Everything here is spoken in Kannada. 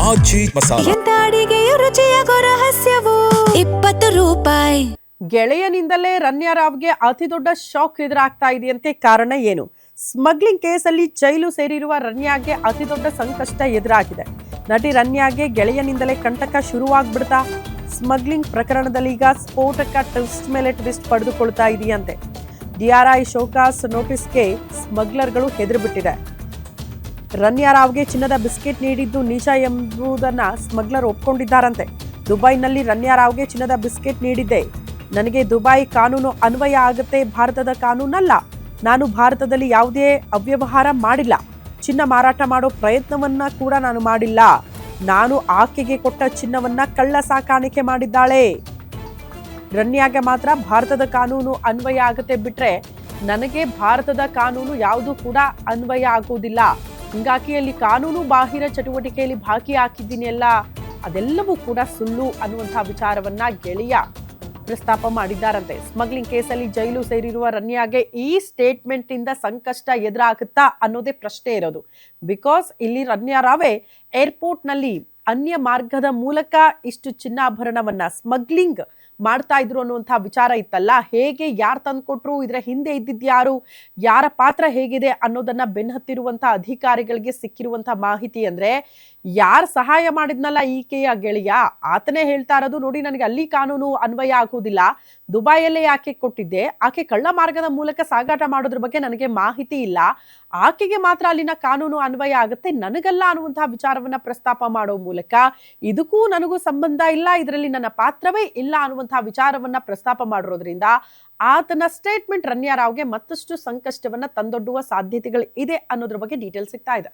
ಆಚಿ ಮಸಾಲ. ಎಂತ ಅಡಿಗೆಯ ರುಚಿಯಾಗೋ ರಹಸ್ಯವು 20 ರೂಪಾಯಿ. ಗೆಳೆಯನಿಂದಲೇ ರನ್ಯಾರಾವ್ಗೆ ಅತಿ ದೊಡ್ಡ ಶಾಕ್ ಎದುರಾಗ್ತಾ ಇದೆಯಂತೆ. ಕಾರಣ ಏನು? ಸ್ಮಗ್ಲಿಂಗ್ ಕೇಸಲ್ಲಿ ಜೈಲು ಸೇರಿರುವ ರನ್ಯಾಗೆ ಅತಿ ದೊಡ್ಡ ಸಂಕಷ್ಟ ಎದುರಾಗಿದೆ. ನಟಿ ರನ್ಯಾಗೆ ಗೆಳೆಯನಿಂದಲೇ ಕಂಟಕ ಶುರುವಾಗ್ಬಿಡ್ತಾ? ಸ್ಮಗ್ಲಿಂಗ್ ಪ್ರಕರಣದಲ್ಲಿ ಈಗ ಸ್ಫೋಟಕ ಟ್ವಿಸ್ಟ್ ಮೇಲೆ ಟ್ವಿಸ್ಟ್ ಪಡೆದುಕೊಳ್ತಾ ಇದೆಯಂತೆ. DRI show cause ನೋಟಿಸ್ಗೆ ಸ್ಮಗ್ಲರ್ಗಳು ಹೆದರಿಬಿಟ್ಟಿದೆ. ರನ್ಯಾರಾವ್ಗೆ ಚಿನ್ನದ ಬಿಸ್ಕೆಟ್ ನೀಡಿದ್ದು ನಿಜ ಎಂಬುದನ್ನ ಸ್ಮಗ್ಲರ್ ಒಪ್ಕೊಂಡಿದ್ದಾರಂತೆ. ದುಬೈನಲ್ಲಿ ರನ್ಯಾರಾವ್ಗೆ ಚಿನ್ನದ ಬಿಸ್ಕೆಟ್ ನೀಡಿದ್ದೆ. ನನಗೆ ದುಬೈ ಕಾನೂನು ಅನ್ವಯ ಆಗುತ್ತೆ, ಭಾರತದ ಕಾನೂನಲ್ಲ. ನಾನು ಭಾರತದಲ್ಲಿ ಯಾವುದೇ ಅವ್ಯವಹಾರ ಮಾಡಿಲ್ಲ. ಚಿನ್ನ ಮಾರಾಟ ಮಾಡೋ ಪ್ರಯತ್ನವನ್ನ ಕೂಡ ನಾನು ಮಾಡಿಲ್ಲ. ನಾನು ಆಕೆಗೆ ಕೊಟ್ಟ ಚಿನ್ನವನ್ನ ಕಳ್ಳ ಸಾಕಾಣಿಕೆ ಮಾಡಿದ್ದಾಳೆ. ರನ್ಯಾಗೆ ಮಾತ್ರ ಭಾರತದ ಕಾನೂನು ಅನ್ವಯ ಆಗುತ್ತೆ ಬಿಟ್ರೆ ನನಗೆ ಭಾರತದ ಕಾನೂನು ಯಾವುದು ಕೂಡ ಅನ್ವಯ ಆಗುವುದಿಲ್ಲ. ಹಿಂಗಾಗಿ ಅಲ್ಲಿ ಕಾನೂನು ಬಾಹಿರ ಚಟುವಟಿಕೆಯಲ್ಲಿ ಭಾಗಿಯಾಗಿದ್ದೀನಿ ಅಲ್ಲ, ಅದೆಲ್ಲವೂ ಕೂಡ ಸುಳ್ಳು ಅನ್ನುವಂತಹ ವಿಚಾರವನ್ನ ಗೆಳೆಯ ಪ್ರಸ್ತಾಪ ಮಾಡಿದ್ದಾರಂತೆ. ಸ್ಮಗ್ಲಿಂಗ್ ಕೇಸಲ್ಲಿ ಜೈಲು ಸೇರಿರುವ ರನ್ಯಾಗೆ ಈ ಸ್ಟೇಟ್ಮೆಂಟ್ ಇಂದ ಸಂಕಷ್ಟ ಎದುರಾಗುತ್ತಾ ಅನ್ನೋದೇ ಪ್ರಶ್ನೆ ಇರೋದು. ಬಿಕಾಸ್ ಇಲ್ಲಿ ರನ್ಯಾರಾವೇ ಏರ್ಪೋರ್ಟ್ ನಲ್ಲಿ ಅನ್ಯ ಮಾರ್ಗದ ಮೂಲಕ ಇಷ್ಟು ಚಿನ್ನಾಭರಣವನ್ನ ಸ್ಮಗ್ಲಿಂಗ್ ಮಾಡ್ತಾ ಇದ್ರು ಅನ್ನುವಂತಹ ವಿಚಾರ ಇತ್ತಲ್ಲ. ಹೇಗೆ, ಯಾರು ತಂದ್ಕೊಟ್ರು, ಇದರ ಹಿಂದೆ ಇದ್ದಿದ್ಯಾರು, ಯಾರ ಪಾತ್ರ ಹೇಗಿದೆ ಅನ್ನೋದನ್ನ ಬೆನ್ನಹತ್ತಿರುವಂತಹ ಅಧಿಕಾರಿಗಳಿಗೆ ಸಿಕ್ಕಿರುವಂತಹ ಮಾಹಿತಿ ಅಂದ್ರೆ, ಯಾರು ಸಹಾಯ ಮಾಡಿದ್ನಲ್ಲ ಈಕೆಯ ಗೆಳೆಯ, ಆತನೇ ಹೇಳ್ತಾ ಇರೋದು, ನೋಡಿ ನನಗೆ ಅಲ್ಲಿ ಕಾನೂನು ಅನ್ವಯ ಆಗುವುದಿಲ್ಲ, ದುಬೈಯಲ್ಲೇ ಯಾಕೆ ಕೊಟ್ಟಿದ್ದೆ, ಆಕೆ ಕಳ್ಳ ಮಾರ್ಗದ ಮೂಲಕ ಸಾಗಾಟ ಮಾಡೋದ್ರ ಬಗ್ಗೆ ನನಗೆ ಮಾಹಿತಿ ಇಲ್ಲ, ಆಕೆಗೆ ಮಾತ್ರ ಅಲ್ಲಿನ ಕಾನೂನು ಅನ್ವಯ ಆಗುತ್ತೆ, ನನಗಲ್ಲ ಅನ್ನುವಂತಹ ವಿಚಾರವನ್ನ ಪ್ರಸ್ತಾಪ ಮಾಡೋ ಮೂಲಕ ಇದಕ್ಕೂ ನನಗೂ ಸಂಬಂಧ ಇಲ್ಲ, ಇದರಲ್ಲಿ ನನ್ನ ಪಾತ್ರವೇ ಇಲ್ಲ ಅನ್ನುವಂತಹ ವಿಚಾರವನ್ನ ಪ್ರಸ್ತಾಪ ಮಾಡಿರೋದ್ರಿಂದ ಆತನ ಸ್ಟೇಟ್ಮೆಂಟ್ ರನ್ಯಾರಾವ್ಗೆ ಮತ್ತಷ್ಟು ಸಂಕಷ್ಟವನ್ನ ತಂದೊಡ್ಡುವ ಸಾಧ್ಯತೆಗಳು ಇದೆ ಅನ್ನೋದ್ರ ಬಗ್ಗೆ ಡೀಟೇಲ್ ಸಿಗ್ತಾ ಇದೆ.